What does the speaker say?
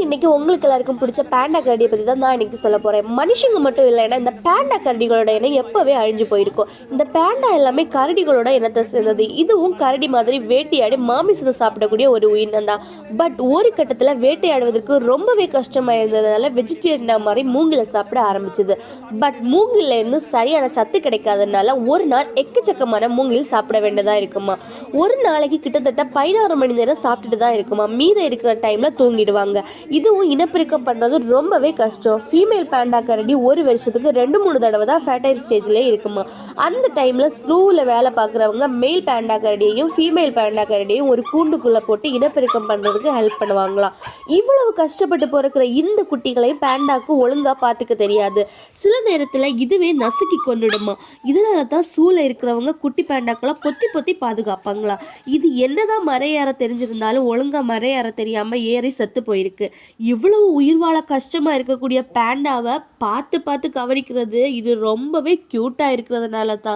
இன்னைக்கு உங்களுக்கு எல்லாருக்கும் பிடிச்ச பேண்டா கரடியை பற்றி தான் நான் இன்னைக்கு சொல்ல போகிறேன். மனுஷங்க மட்டும் இல்லைன்னா இந்த பேண்டா கரடிகளோட இனம் எப்போவே அழிஞ்சு போயிருக்கும். இந்த பேண்டா எல்லாமே கரடிகளோட இனத்தை சேர்ந்தது. இதுவும் கரடி மாதிரி வேட்டையாடி மாமிசத்தை சாப்பிடக்கூடிய ஒரு உயிரினம் தான். பட் ஒரு கட்டத்தில் வேட்டையாடுவதற்கு ரொம்பவே கஷ்டமாக இருந்ததுனால வெஜிடேரியனா மாதிரி மூங்கில சாப்பிட ஆரம்பிச்சது. பட் மூங்கில இருந்து சரியான சத்து கிடைக்காதனால ஒரு நாள் எக்கச்சக்கமான மூங்கில் சாப்பிட வேண்டியதாக இருக்குமா. ஒரு நாளைக்கு கிட்டத்தட்ட 16 மணி நேரம் சாப்பிட்டுட்டு தான் இருக்குமா. மீத இருக்கிற டைமில் தூங்கிடுவாங்க. இதுவும் இனப்பெருக்கம் பண்ணுறது ரொம்பவே கஷ்டம். ஃபீமேல் பேண்டா கரடி ஒரு வருஷத்துக்கு 2-3 தடவை தான் ஃபெர்டைல் ஸ்டேஜ்லேயே இருக்குமா. அந்த டைமில் ஸ்லூவில் வேலை பார்க்குறவங்க மேல் பேண்டா கரடியையும் ஃபீமேல் பேண்டா கரடியையும் ஒரு கூண்டுக்குள்ளே போட்டு இனப்பெருக்கம் பண்ணுறதுக்கு ஹெல்ப் பண்ணுவாங்களாம். இவ்வளவு கஷ்டப்பட்டு பிறக்கிற இந்த குட்டிகளையும் பேண்டாக்கு ஒழுங்காக பார்த்துக்க தெரியாது. சில நேரத்தில் இதுவே நசுக்கி கொண்டுடுமா. இதனால தான் சூழல் இருக்கிறவங்க குட்டி பேண்டாக்களை பொத்தி பொத்தி பாதுகாப்பாங்களா. இது என்னதான் மறையேற தெரிஞ்சிருந்தாலும் ஒழுங்காக மறையேற தெரியாமல் ஏறி செத்து போயிருக்கு. இவ்வளவு உயிர் வாழ கஷ்டமா இருக்கக்கூடிய பேண்டாவை பார்த்து பார்த்து கவனிக்கிறது இது ரொம்பவே கியூட்டா இருக்கிறதுனால தான்.